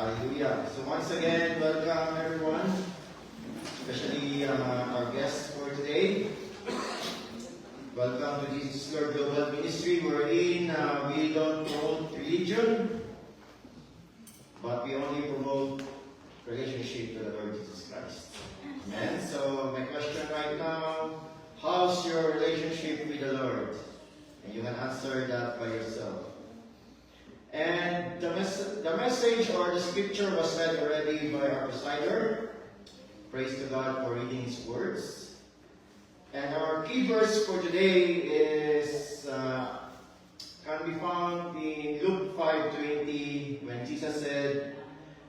Hallelujah. So once again, welcome everyone, especially our guests for today. Welcome to Jesus Lord Global Ministry, wherein we don't promote religion, but we only promote relationship with the Lord Jesus Christ. Amen. So my question right now, how's your relationship with the Lord? And you can answer that by yourself. And the message or the scripture was read already by our presider. Praise to God for reading His words. And our key verse for today is can be found in Luke 5:20, when Jesus said,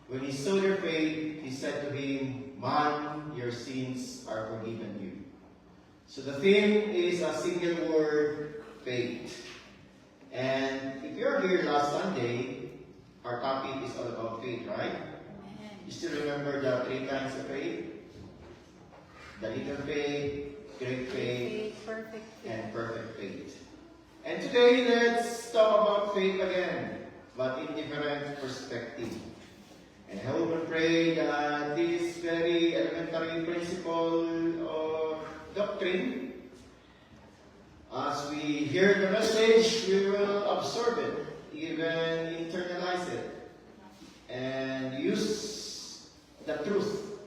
when He saw their faith, He said to him, "Man, your sins are forgiven you." So the theme is a single word, faith. And if you're here last Sunday, our topic is all about faith, right? You still remember the 3 kinds of faith? The little faith, great faith, and perfect faith. And today, let's talk about faith again, but in different perspective. And I hope and pray that this very elementary principle of doctrine, as we hear the message, we will absorb it, even internalize it, and use the truth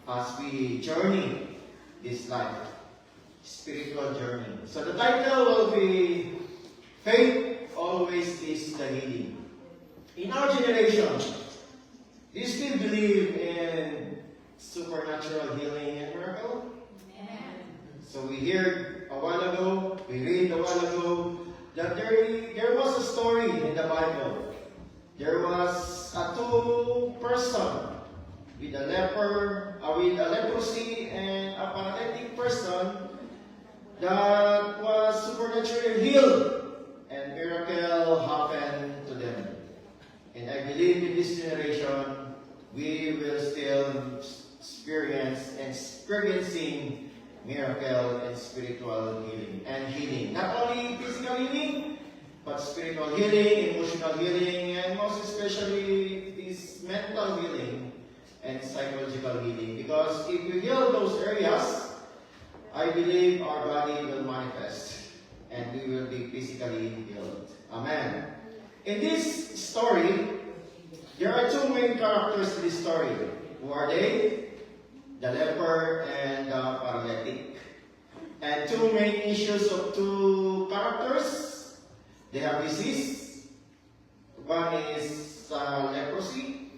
as we journey this life, spiritual journey. So the title will be Faith Always is the Healing. In our generation, do you still believe in supernatural healing and miracle? So we heard a while ago, we read a while ago, that there was a story in the Bible. There was a 2 person with a leprosy and a paralytic person that was supernaturally healed, and miracle happened to them. And I believe in this generation, we will still experiencing miracle and spiritual healing. And healing. Not only physical healing, but spiritual healing, emotional healing, and most especially this mental healing and psychological healing. Because if we heal those areas, I believe our body will manifest and we will be physically healed. Amen. In this story, there are 2 main characters in this story. Who are they? The leper and the paralytic. And 2 main issues of 2 characters. They have disease. One is leprosy,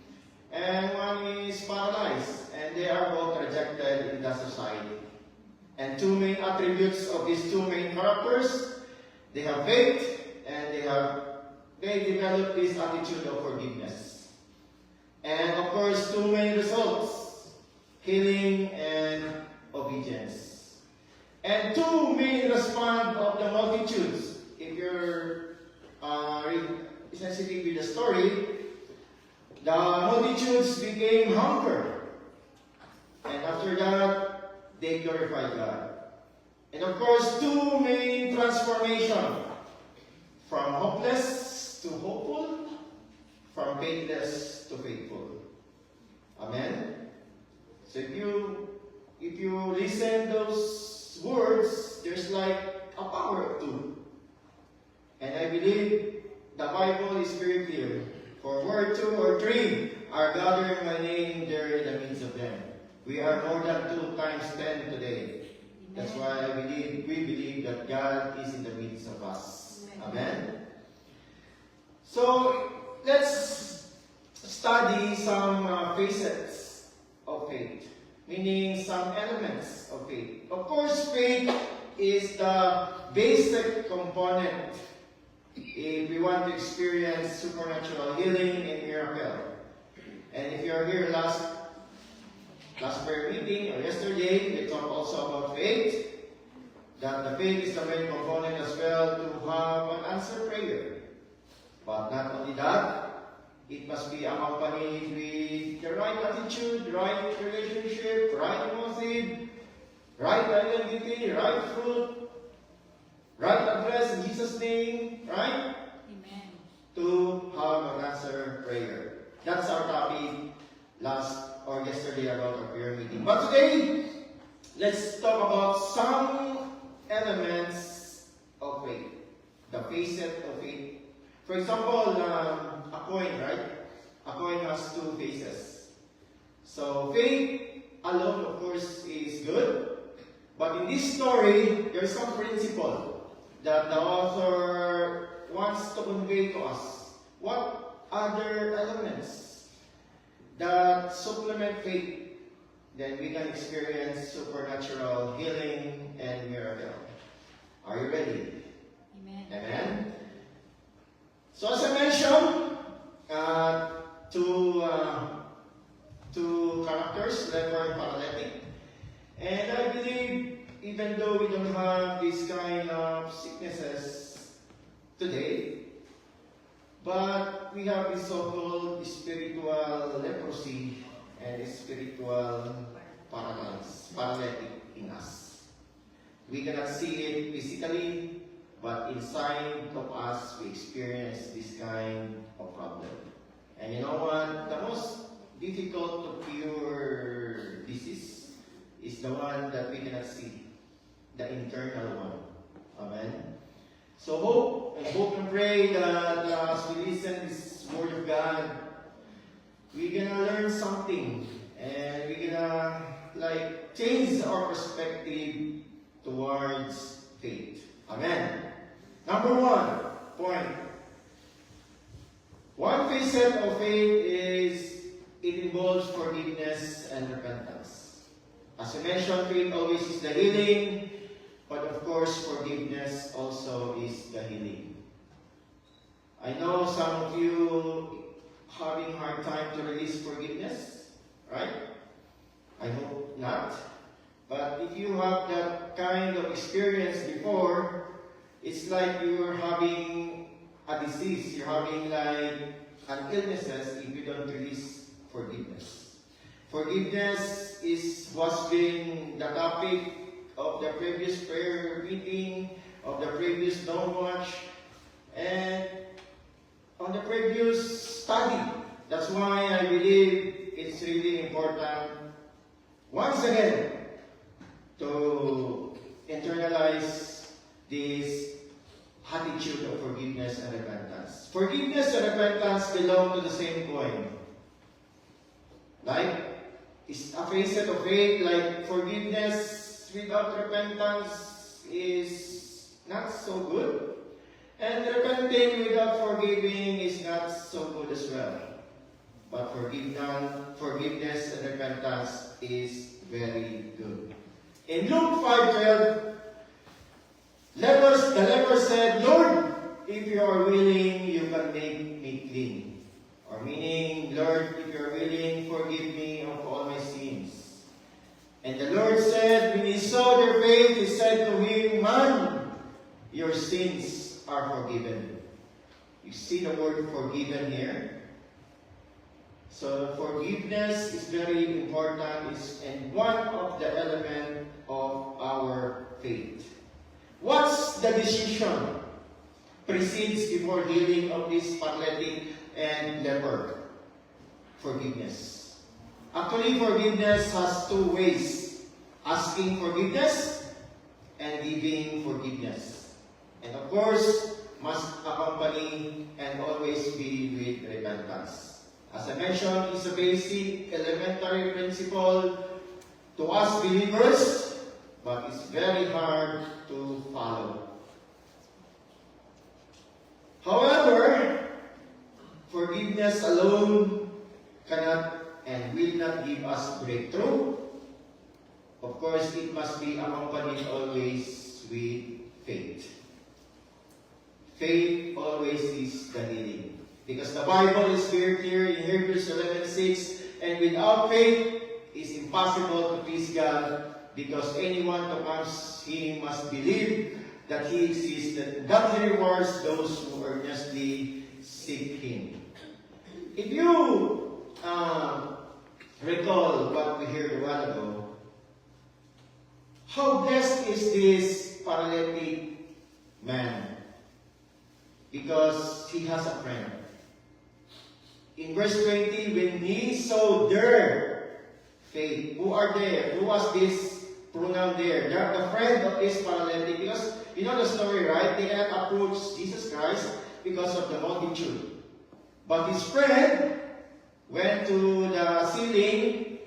and one is paralyzed. And they are both rejected in the society. And 2 main attributes of these 2 main characters, they have faith, and they develop this attitude of forgiveness. And of course, 2 main results: healing and obedience. And 2 main response of the multitudes. If you're sensitive with the story, the multitudes became hunger. And after that, they glorified God. And of course, 2 main transformation. From hopeless to hopeful, from faithless to faithful. Amen? So if you listen those words, there's like a power of 2. And I believe the Bible is very clear. For where 2 or 3 are gathered in my name, there in the midst of them. We are more than 2 times 10 today. That's why we believe that God is in the midst of us. Amen? So let's study some facets of faith, meaning some elements of faith. Of course, faith is the basic component if we want to experience supernatural healing and miracle. And if you're here last prayer meeting or yesterday, we talked also about faith, that the faith is the main component as well to have an answered prayer. But not only that, it must be accompanied with the right attitude, right relationship, right motive, right identity, right fruit, right address in Jesus' name, right? Amen. To have an answered prayer. That's our topic last or yesterday about our prayer meeting. But today, let's talk about some elements of faith. The facet of faith. For example, a coin, right? A coin has two faces. So faith alone, of course, is good. But in this story, there is some principle that the author wants to convey to us. What other elements that supplement faith? Then we can experience supernatural healing and miracle. Are you ready? Amen. Amen. So as I mentioned, two characters, leper and paralytic. And I believe, even though we don't have this kind of sicknesses today, but we have this so-called spiritual leprosy and spiritual paralytic in us. We cannot see it physically, but inside of us, we experience this kind of problem. And you know what? The most difficult to cure disease is the one that we cannot see, the internal one. Amen? So hope and pray that as we listen this Word of God, we're gonna learn something, and we're gonna change our perspective towards faith. Amen. Number 1 point. One facet of faith is it involves forgiveness and repentance. As I mentioned, faith always is the healing, but of course, forgiveness also is the healing. I know some of you having a hard time to release forgiveness, right? I hope not. But if you have that kind of experience before, it's like you're having a disease, you're having like an illnesses if you don't release forgiveness. Forgiveness was been the topic of the previous prayer meeting, of the previous Dawn Watch, and on the previous study. That's why I believe it's really important once again to internalize this attitude of forgiveness and repentance. Forgiveness and repentance belong to the same coin. Like, it's a facet of faith, like forgiveness without repentance is not so good. And repenting without forgiving is not so good as well. But forgiveness and repentance is very good. In Luke 5:12, the leper said, "Lord, if you are willing, you can make me clean." Or meaning, "Lord, if you are willing, forgive me of all my sins." And the Lord said, when he saw their faith, he said to him, "Man, your sins are forgiven." You see the word forgiven here? So forgiveness is very important and one of the elements of our faith. What's the decision precedes before healing of this paralytic and leper? Forgiveness. Actually, forgiveness has two ways: asking forgiveness and giving forgiveness. And of course, must accompany and always be with repentance. As I mentioned, it's a basic elementary principle to us believers, but it's very hard to follow. However, forgiveness alone cannot and will not give us breakthrough. Of course, it must be accompanied always with faith. Faith always is the healing. Because the Bible is very clear in Hebrews 11:6, and without faith, it's impossible to please God, because anyone who comes to Him must believe that He exists, that He rewards those who earnestly seek Him. If you recall what we heard a while ago, how blessed is this paralytic man? Because he has a friend. in verse 20, when he saw their faith. Who are there? Who was this pronoun there? They are the friend of this paralytic. Because you know the story, right? They had approached Jesus Christ because of the multitude. But his friend went to the ceiling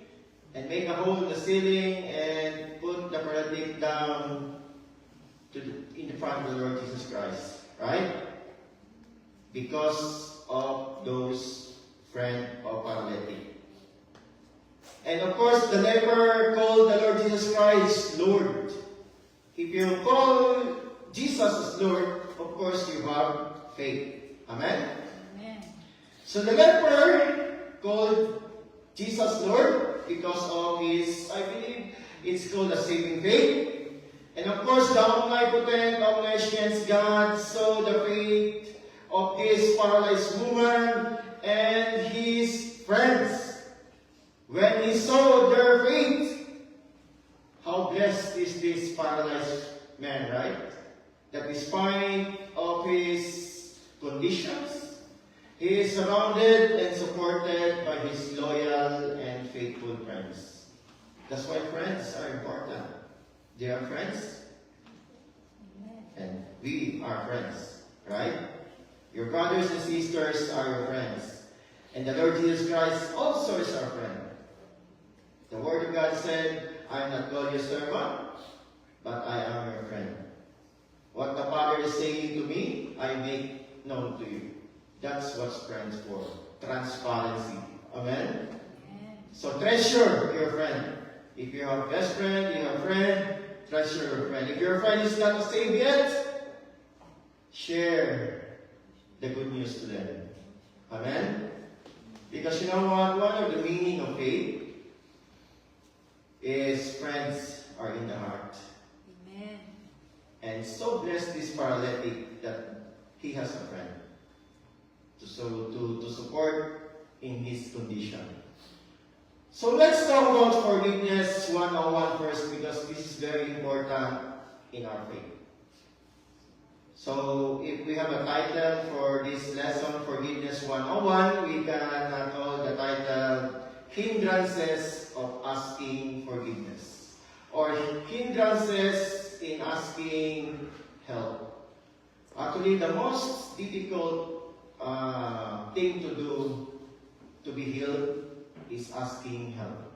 and made a hole in the ceiling and put the paralytic down in the front of the Lord Jesus Christ. Right? Because of those friend of paralytic. And of course, the leper called the Lord Jesus Christ Lord. If you call Jesus as Lord, of course you have faith. Amen? Amen. So the leper called Jesus Lord because of his, I believe, it's called a saving faith. And of course, the omnipotent, omniscient God saw the faith of this paralyzed woman and his friends. When he saw their faith, how blessed is this paralyzed man, right? That despite of his conditions, he is surrounded and supported by his loyal and faithful friends. That's why friends are important. They are friends, and we are friends, right? Your brothers and sisters are your friends. And the Lord Jesus Christ also is our friend. The Word of God said, I am not called your servant, but I am your friend. What the Father is saying to me, I make known to you. That's what friends for. Transparency. Amen? So treasure your friend. If you have best friend, you have a friend, treasure your friend. If your friend is not saved yet, share the good news to them. Amen? Because you know what? One of the meaning of faith is friends are in the heart. Amen. And so blessed this paralytic that he has a friend to support in his condition. So let's talk about forgiveness 101 first, because this is very important in our faith. So if we have a title for this lesson, Forgiveness 101, we can call the title Hindrances of Asking Forgiveness, or Hindrances in Asking Help. Actually, the most difficult thing to do to be healed is asking help.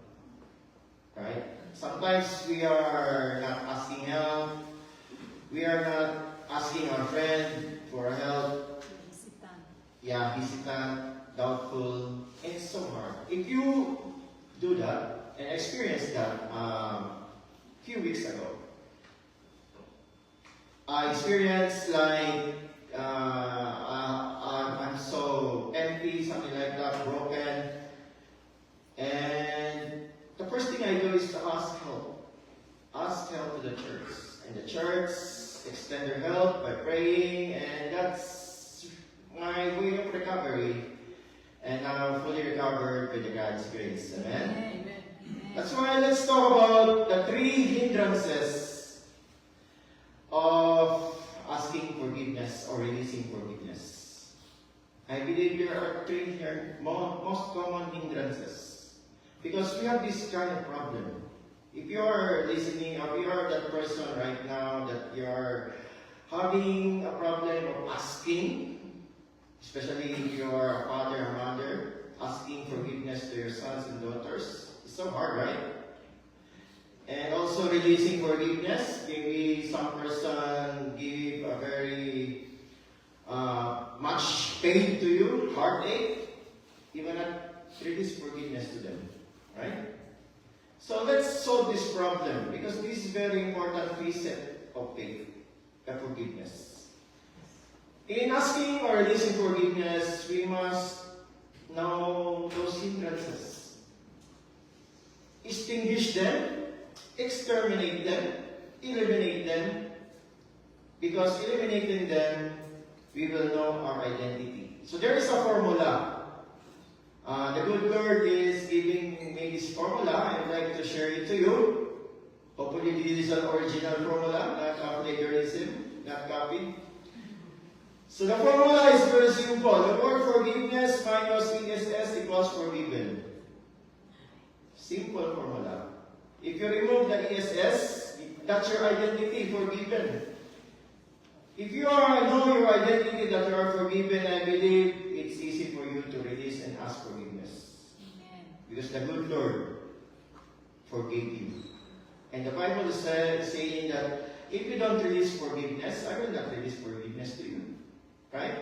Right? Sometimes we are not asking help. We are not asking our friend for help. Hesitant, doubtful. And it's so hard. If you do that and experience that a few weeks ago, I experienced like I'm so empty, something like that, broken. And the first thing I do is to ask help. Ask help to the church. And the church extend their help by praying, and that's my way of recovery. And I'm fully recovered by God's grace. Amen? Amen. That's why let's talk about the 3 hindrances of asking forgiveness or releasing forgiveness. I believe there are 3 here, most common hindrances. Because we have this kind of problem. If you are listening, or you are that person right now that you are having a problem of asking, especially if you are a father or mother, asking forgiveness to your sons and daughters, it's so hard, right? And also releasing forgiveness. Maybe some person give a very much pain to you, heartache, even not release forgiveness to them, right? So let's solve this problem, because this is very important facet of faith, the forgiveness. In asking or releasing forgiveness, we must know those hindrances. Extinguish them, exterminate them, eliminate them, because eliminating them, we will know our identity. So there is a formula. The good Lord is giving me this formula. I'd like to share it to you. Hopefully this is an original formula, not a plagiarism, not copied. So the formula is very simple. The word forgiveness minus ESS equals forgiven. Simple formula. If you remove the ESS, that's your identity, forgiven. If you know your identity that you are forgiven, I believe it's easy for you to release and ask forgiveness. Amen. Because the good Lord forgave you. And the Bible is saying that if you don't release forgiveness, I will not release forgiveness to you. Right?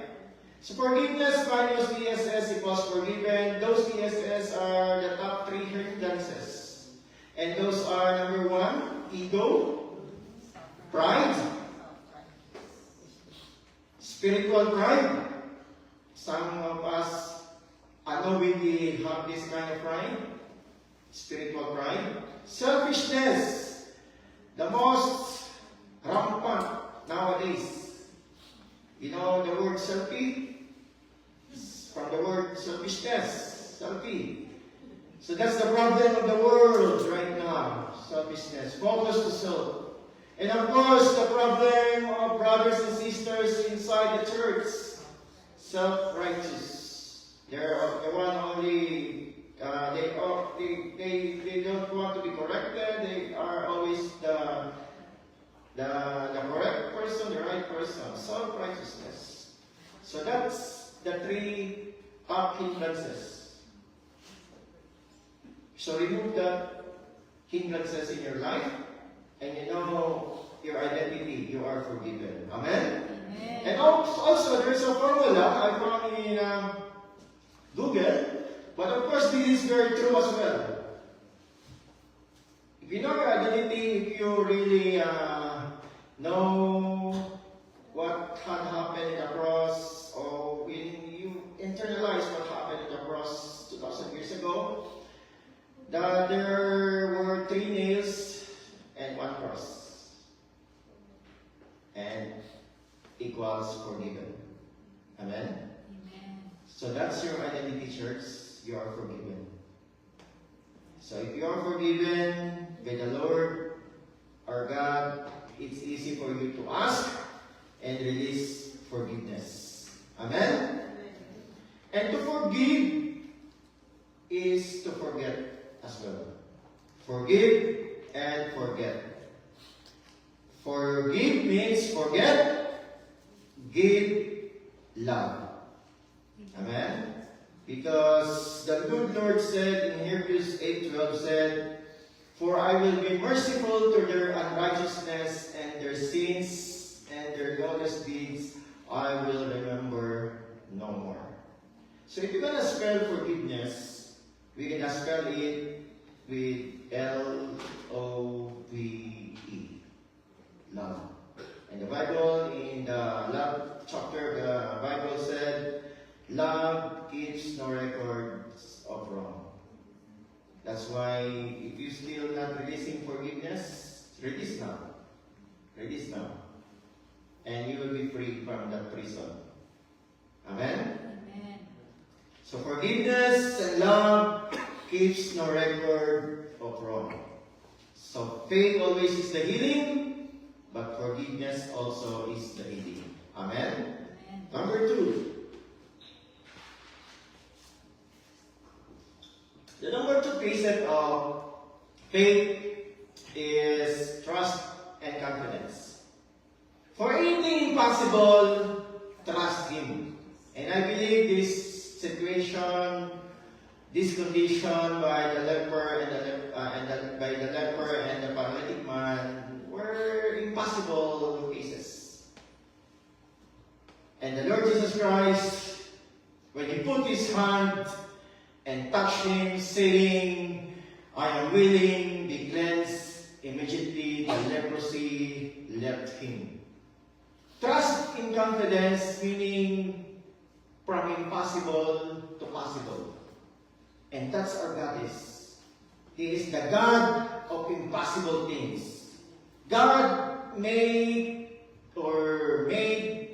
So forgiveness minus ESS equals forgiven. Those ESS are the top 3 hindrances. And those are number 1, ego, pride, spiritual pride. Some of us unknowingly have this kind of pride. Spiritual pride. Selfishness. The most rampant nowadays. You know the word selfie? From the word selfishness. Selfie. So that's the problem of the world right now. Selfishness. Focus to self. And of course, the problem of brothers and sisters inside the church. Self-righteous. They're the one only, they don't want to be corrected. They are always the correct person, the right person. Self-righteousness. So that's the 3 top hindrances. So remove the hindrances in your life, and you know your identity, you are forgiven. Amen? Amen. And also, there's a formula I found in Google, but of course this is very true as well. If you know your identity, if you really know what had happened in the cross, or when you internalize what happened in the cross 2,000 years ago, that there were 3 nails and 1 cross. And equals forgiven. Amen? Amen. So that's your identity, church. You are forgiven. So if you are forgiven by the Lord, our God, it's easy for you to ask and release forgiveness. Amen? And to forgive is to forget as well. Forgive and forget. Forgive means forget. Give love. Amen? Because the good Lord said in Hebrews 8:12 said, "For I will be merciful to their unrighteousness and their sins and their lawless deeds I will remember no more." So if you're going to spell forgiveness, we're going to spell it with L-O-V-E. Love. And the Bible, in the love chapter, the Bible said, love keeps no records of wrong. That's why if you're still not releasing forgiveness, release now. Release now. And you will be free from that prison. Amen? Amen. So forgiveness and love keeps no record of wrong. So faith always is the healing, but forgiveness also is the healing. Amen? Amen. Number 2. The number 2 precept of faith is trust and confidence. For anything impossible, trust Him. And I believe this situation, this condition by the leper and the paralytic man were impossible cases. And the Lord Jesus Christ, when He put His hand and touched him, saying, "I am willing," be cleansed, immediately the leprosy left him. Trust in confidence, meaning from impossible to possible. And that's our God is. He is the God of impossible things. God made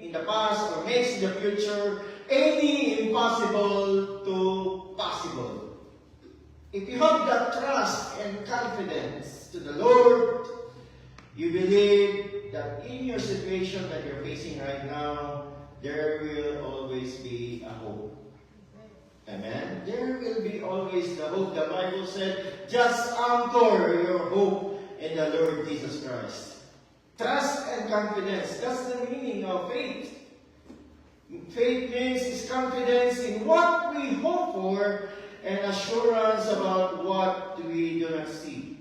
in the past or makes in the future any impossible to possible. If you have that trust and confidence to the Lord, you believe that in your situation that you're facing right now, there will always be a hope. Amen? There will be always the hope. The Bible said, just anchor your hope in the Lord Jesus Christ. Trust and confidence. That's the meaning of faith. Faith means is confidence in what we hope for and assurance about what we do not see.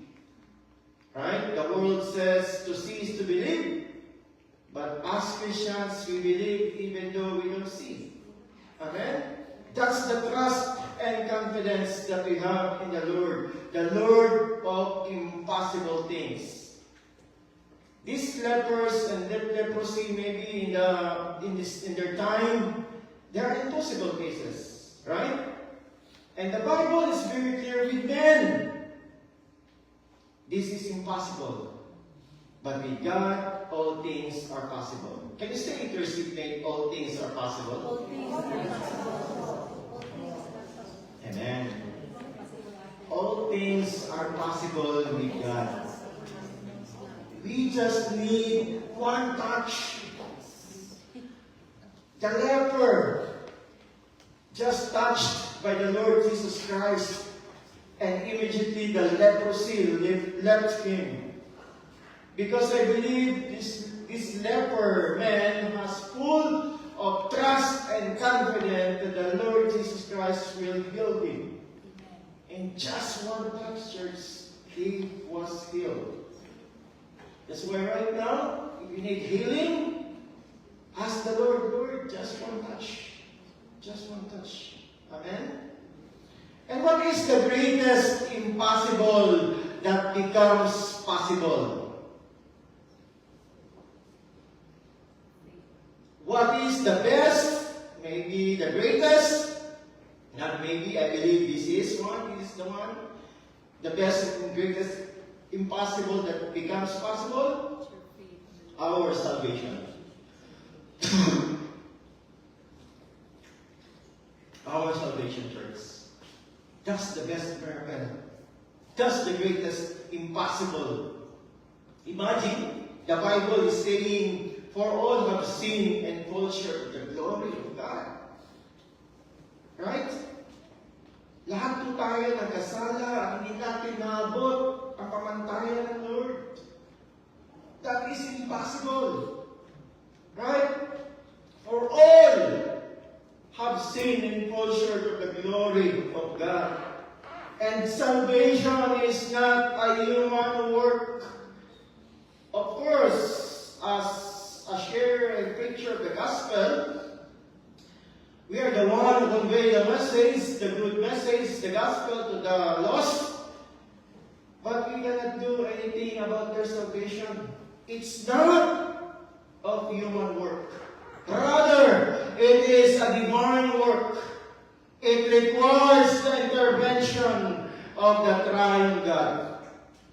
Right? The world says to see is to believe. But as Christians, we believe even though we don't see. Amen? That's the trust and confidence that we have in the Lord of impossible things. These lepers and leprosy, maybe in their time, they are impossible cases, right? And the Bible is very clear with men. This is impossible. But with God, all things are possible. Can you say it to your seatmate, all things are possible? All things are possible. Amen. All things are possible with God. We just need one touch. The leper, just touched by the Lord Jesus Christ, and immediately the leprosy left him. Because I believe this leper man was full of trust and confidence that the Lord Jesus Christ will heal him. In just one touch, church, he was healed. That's why right now, if you need healing, ask the Lord, just one touch. Just one touch. Amen? And what is the greatest impossible that becomes possible? What is the best? Maybe the greatest? Not maybe, I believe this is the one. The best and greatest impossible that becomes possible? Our salvation. Our salvation, church. That's the best miracle. That's the greatest impossible. Imagine, the Bible is saying, for all have sinned and fall short of the glory of God. Right? Lahat po tayo nagkasala, hindi natin naabot ang pamantayan ng Lord. That is impossible. Right? For all have sinned and fall short of the glory of God. And salvation is not a human work. Of course, as a sharer and preacher of the gospel, we are the one who convey the message, the good message, the gospel to the lost. But we cannot do anything about their salvation. It's not of human work. Rather, it is a divine work. It requires the intervention of the triune God.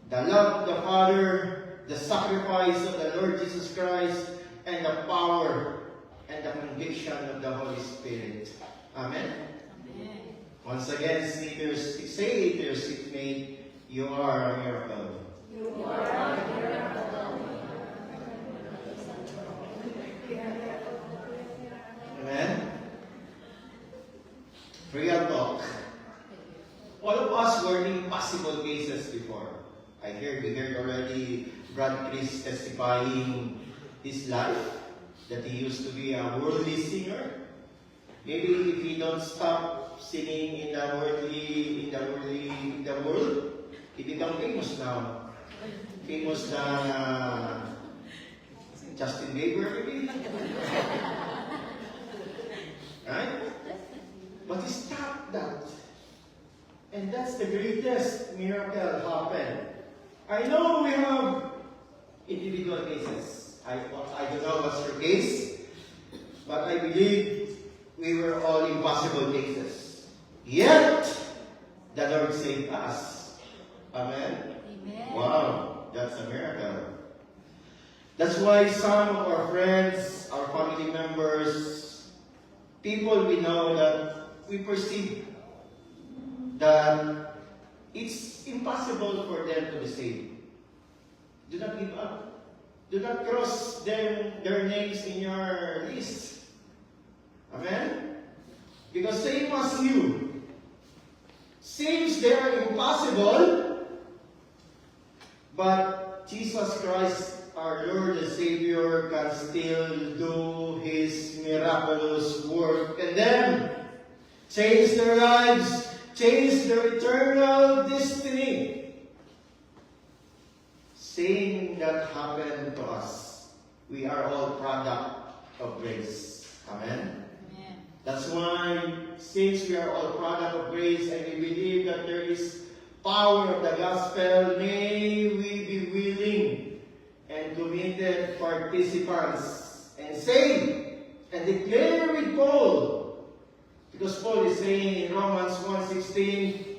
The love of the Father, the sacrifice of the Lord Jesus Christ, and the power and the conviction of the Holy Spirit. Amen? Amen. Once again, say to your seatmate, you are a miracle. You are a miracle. Amen? Real talk. All of us were in impossible cases before. We heard already Brad Chris testifying his life, that he used to be a worldly singer. Maybe if he don't stop singing in the world, he become famous now. Famous than Justin Bieber, maybe. Right? But he stopped that. And that's the greatest miracle happened. I know we have individual cases. I don't know what's your case, but I believe we were all impossible cases. Yet, the Lord saved us. Amen? Amen. Wow, that's a miracle. That's why some of our friends, our family members, people we know that we perceive that it's impossible for them to be saved. Do not give up. Do not cross their names in your list. Amen? Because same as you, seems they are impossible, but Jesus Christ, our Lord and Savior, can still do His miraculous work in them. Change their lives, change their eternal destiny. Same that happened to us. We are all product of grace. Amen? Amen. That's why, since we are all product of grace and we believe that there is power of the gospel, may we be willing and committed participants and say and declare with Paul. Because Paul is saying in Romans 1:16,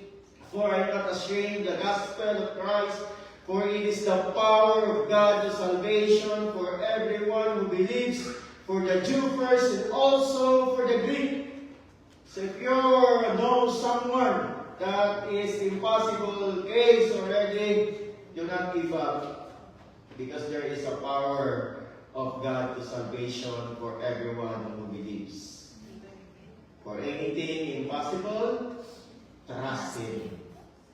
"For I am not ashamed of the gospel of Christ, for it is the power of God to salvation for everyone who believes, for the Jew first and also for the Greek." So if you know someone that is impossible case already, do not give up. Because there is a power of God to salvation for everyone who believes. For anything impossible, trust Him.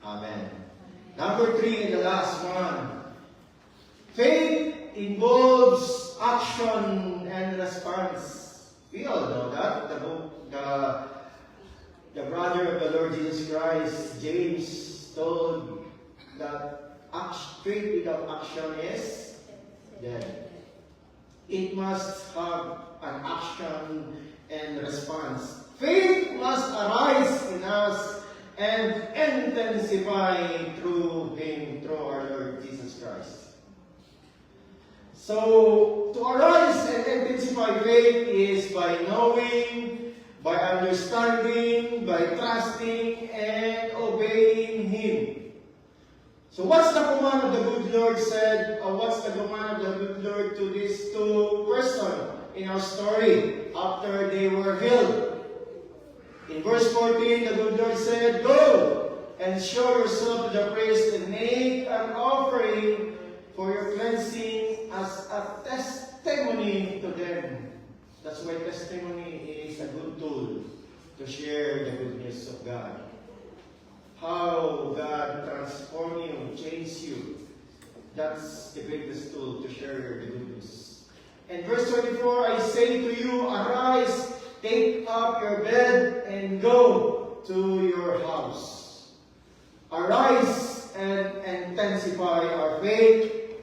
Amen. Number 3 and the last one. Faith involves action and response. We all know that. The brother of the Lord Jesus Christ, James, told that faith without action is dead. It must have an action and response. Faith must arise in us and intensify through Him, through our Lord Jesus Christ. So, to arise and intensify faith is by knowing, by understanding, by trusting, and obeying Him. So what's the command of the good Lord said, or what's the command of the good Lord to these two persons in our story after they were healed? In verse 14, the good Lord said, "Go and show yourself to the priest and make an offering for your cleansing as a testimony to them." That's why testimony is a good tool to share the good news of God. How God transformed you, changed you. That's the greatest tool to share the good news. And verse 24, "I say to you, arise, take up your bed, and go to your house." Arise and intensify our faith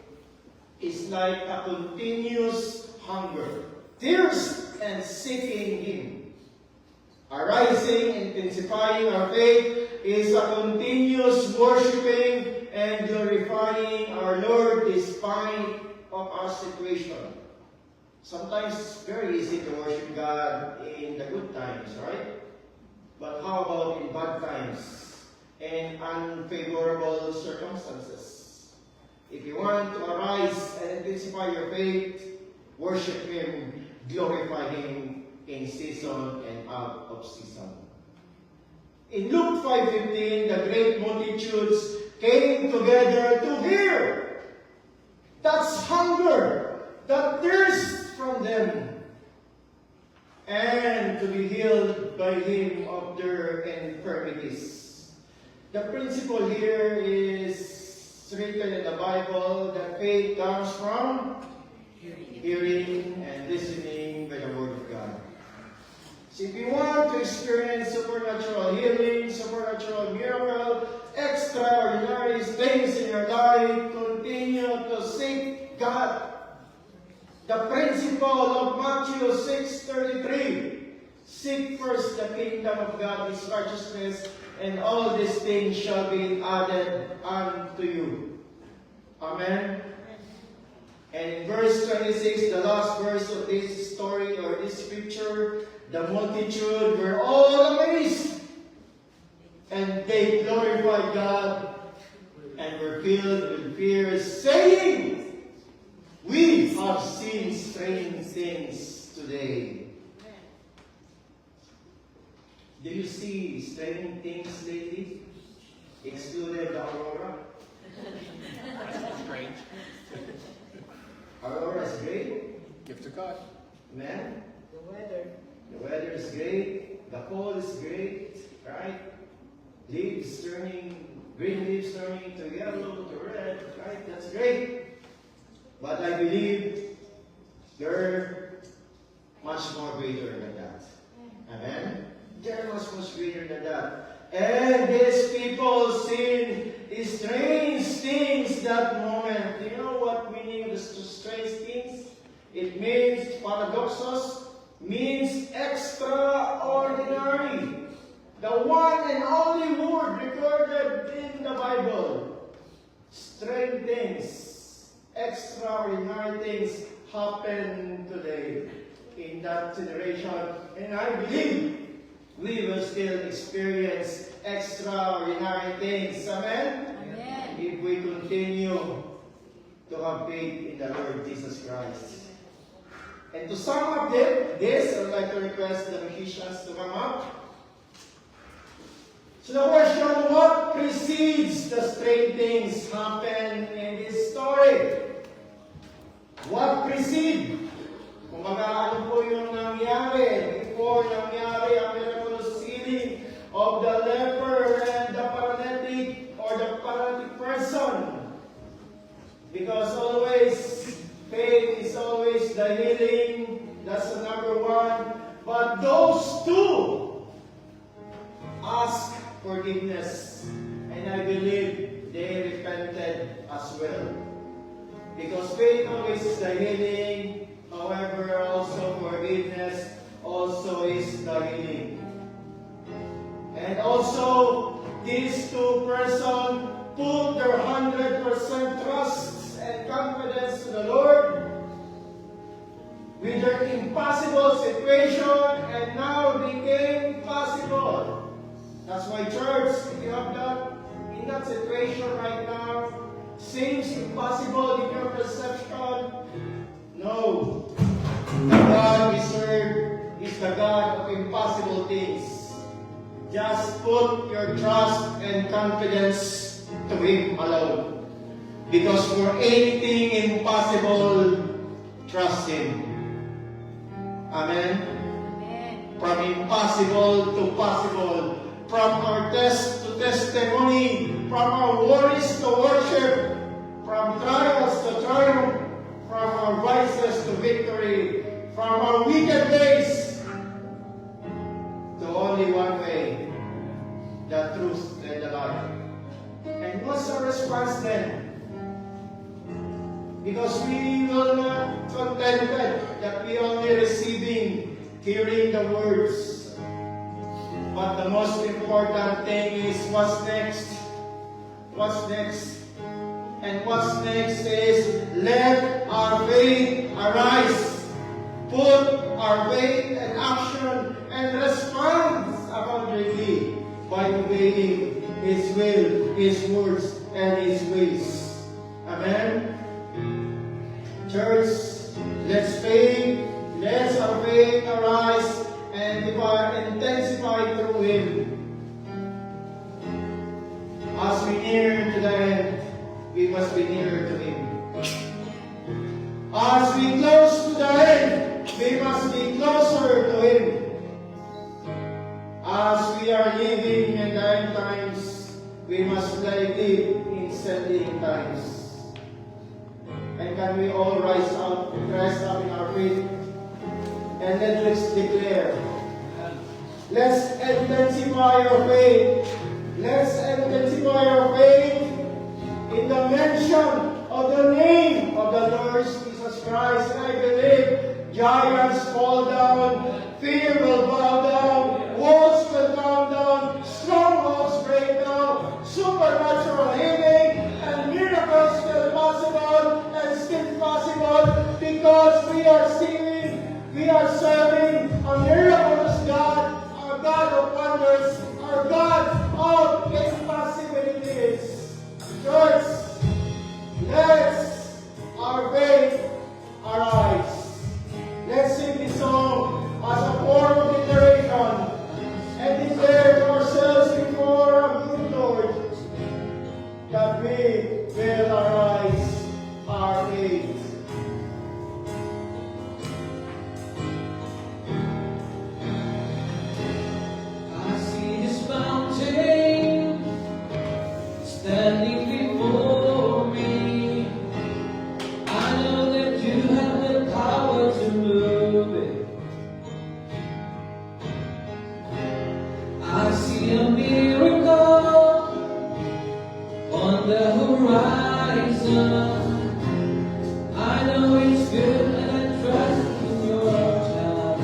is like a continuous hunger, thirst, and seeking Him. Arising, intensifying our faith is a continuous worshiping and glorifying our Lord despite of our situation. Sometimes it's very easy to worship God in the good times, right? But how about in bad times and unfavorable circumstances? If you want to arise and intensify your faith, worship Him, glorify Him in season and out of season. In Luke 5:15, the great multitudes came together to hear. That's hunger, that thirst from them, and to be healed by Him of their infirmities. The principle here is written in the Bible that faith comes from hearing and listening by the Word of God. So if you want to experience supernatural healing, supernatural miracle, extraordinary things in your life, continue to seek God. The principle of Matthew 6:33, "Seek first the kingdom of God, His righteousness, and all these things shall be added unto you." Amen. And in verse 26, the last verse of this story or this scripture, the multitude were all amazed, and they glorified God and were filled with fear, saying, "We have seen strange things today." Do you see strange things lately? Excluded the aurora. Strange. Aurora is great. Gift of God. Amen. The weather. The weather is fall is great, right? Leaves turning, green leaves turning to yellow, to red, right? That's great. But I believe they're much more greater than that. Amen? They're much greater than that. And these people seen strange things that moment. You know what meaning of the strange things? It means paradoxos, means extraordinary. The one and only word recorded in the Bible. Strange things, extraordinary things happen today in that generation. And I believe we will still experience extraordinary things. Amen? Amen. If we continue to have faith in the Lord Jesus Christ. And to sum up this, I would like to request the musicians to come up. So the question, what precedes the strange things happen in this story? What precedes? Kung ano po yung nangyari before nangyari ang miraculous healing of the leper and the paralytic or the paralytic person. Because always, faith is always the healing. That's the number one. But those two ask forgiveness. And I believe they repented as well. Because faith always is the healing. However, also forgiveness also is the healing. And also, these two persons put their 100% trust and confidence to the Lord with their impossible situation, and now became possible. That's why, church, if you have that in that situation right now, seems impossible in your perception. No. The God we serve is the God of impossible things. Just put your trust and confidence to Him alone. Because for anything impossible, trust Him. Amen? Amen. From impossible to possible. From our test to testimony. From our worries to worship. From trials to triumph. From our vices to victory. From our wicked ways to only one way, the truth and the life. And what's our response then? Because we will not contented that we only receiving, hearing the words. But the most important thing is what's next? What's next? And what's next is, let our faith arise. Put our faith in action and respond abundantly by obeying His will, His words, and His ways. Amen? Church, let's our faith arise and intensify through Him. As we near to the end, we must be nearer to Him. As we close to the end, we must be closer to Him. As we are living in the end times, we must live in settling times. And can we all rise up in our faith? And let's declare. Let's intensify our faith. Let's intensify our faith in the mention of the name of the Lord Jesus Christ. And I believe giants fall down, fear will bow down, walls will come down, strongholds break down, supernatural healing and miracles still possible and still possible because we are serving a miraculous God, our God of wonders, our God of impossibilities. Church, let's our faith arise. Let's sing this song as a form of declaration and declare to ourselves before our good Lord that we will arise our faith. I know it's good and I trust in your child.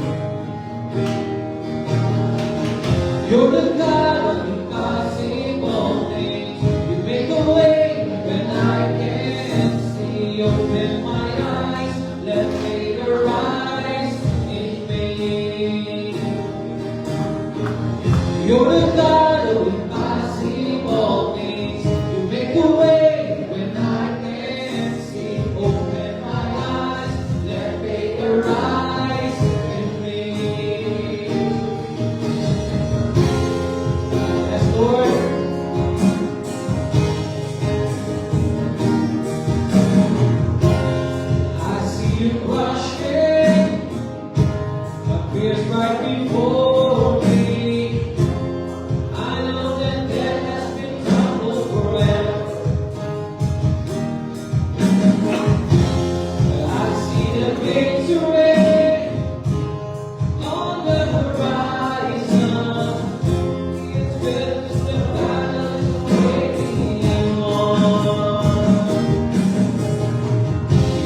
You're the God of impossible things. You make a way when I can't see. Open my eyes, let faith arise in me. You're the God of impossible things. You make a way when I can't see. Open my eyes, let faith arise in me. Yes, Lord. I see you crushing my fears right before me. I know that death has been trampled forever. I see the victory on the horizon. It's with the battle waiting on.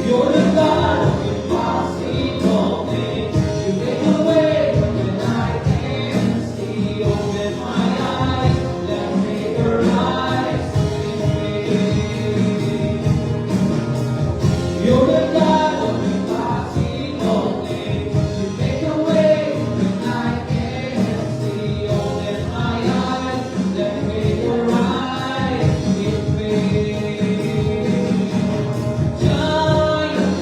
You're the God of impossible things. You make a way when I can't see. Open my eyes, let faith arise in me. You're the God of impossible things. You make a way when I can't see. Open my eyes, let faith arise in me. Giant,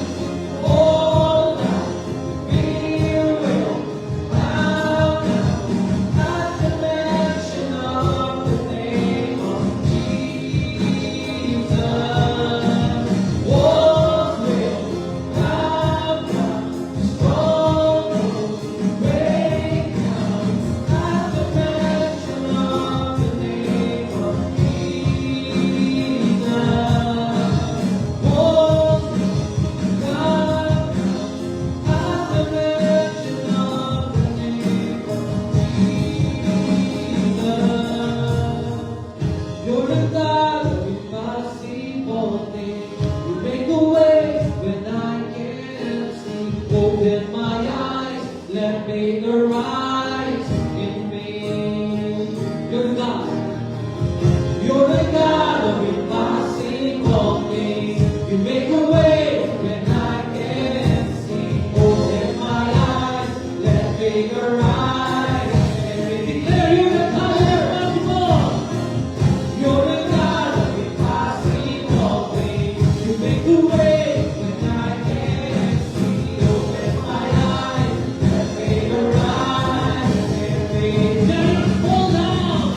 all down, fear will bow down at the mention of the name of Jesus. Walls will bow down, strongholds break down at the mention of the name of Jesus. Walls will bow down at the mention of the name of Jesus. You're the God of impossible things. You make a way when I can't see. Open my eyes, let faith arise in me. You're the God. You're the God of impossible things. You make a way when I can't see. Open my eyes, let faith arise. And we declare you're the God of impossible. You're the God of impossible things. You make a way when I can't see. Open my eyes, let faith arise in me. Giants fall down,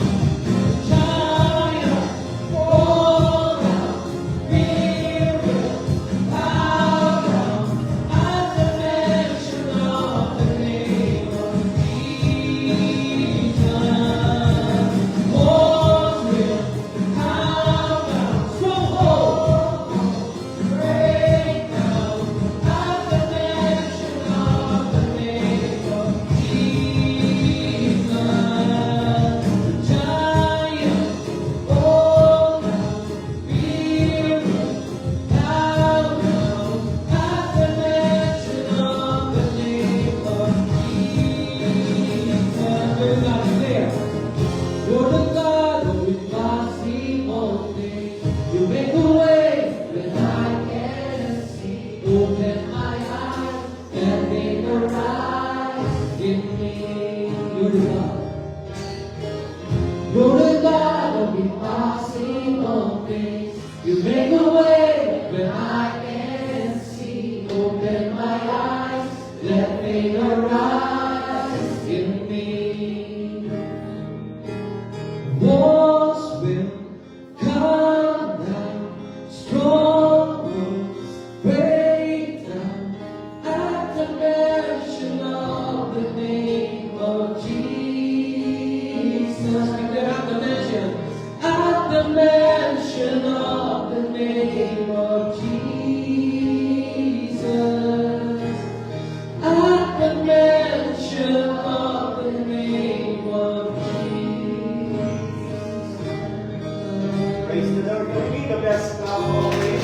giants fall down. Fear will bow down at the mention of the name of Jesus. Walls will bow down, strongholds break down at the mention of the name of Jesus. Giants fall down, fear will bow down at the mention of the name of Jesus. Everybody there. You're the God of impossible things. You make a way when I can't see. Open my eyes and make a rise in me. You're the God. You're the God of impossible things. You make a way when I can't see. Open my eyes, let faith arise in me. Walls will come down, strongholds break down at the mention of the name of Jesus. Declare at the mention of the name of Jesus. At the mention of the name of Jesus. Praise the Lord. Can we the best clap always?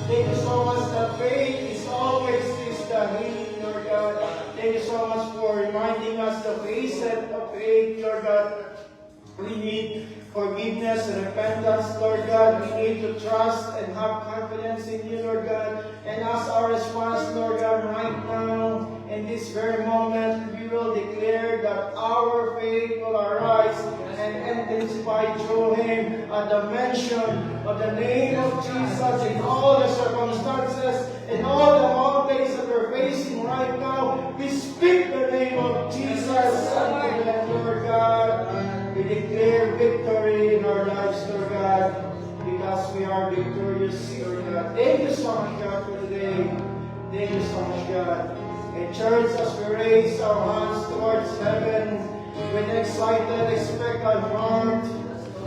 Thank you so much that faith is always the healing, Lord God. Thank you so much for reminding us the facet of faith, Lord God. We need forgiveness and repentance, Lord God. We need to trust and have confidence in you, Lord God. And as our response, Lord God, right now, in this very moment, we will declare that our faith will arise and intensify through Him at the mention of the name of Jesus in all the circumstances, in all the mountains that we're facing right now. We speak the name of Jesus, Lord God. We declare victory in our lives, Lord God, because we are victorious, Lord God. Thank you so much, God, for today. Thank you so much, God. In church, as we raise our hands towards heaven with excited, expectant heart,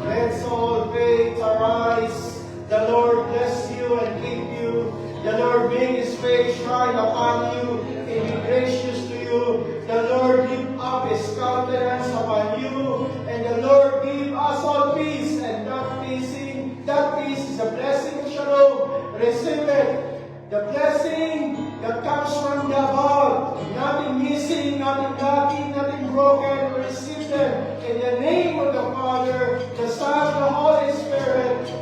let all faith arise. The Lord bless you and keep you. The Lord make His face shine upon you and be gracious to you. The Lord lift up His countenance upon you, and the Lord give us all peace. And that peace is a blessing of shalom. Receive it. The blessing that comes from the above. Nothing missing, nothing lacking, nothing broken. Receive them in the name of the Father, the Son, the Holy Spirit.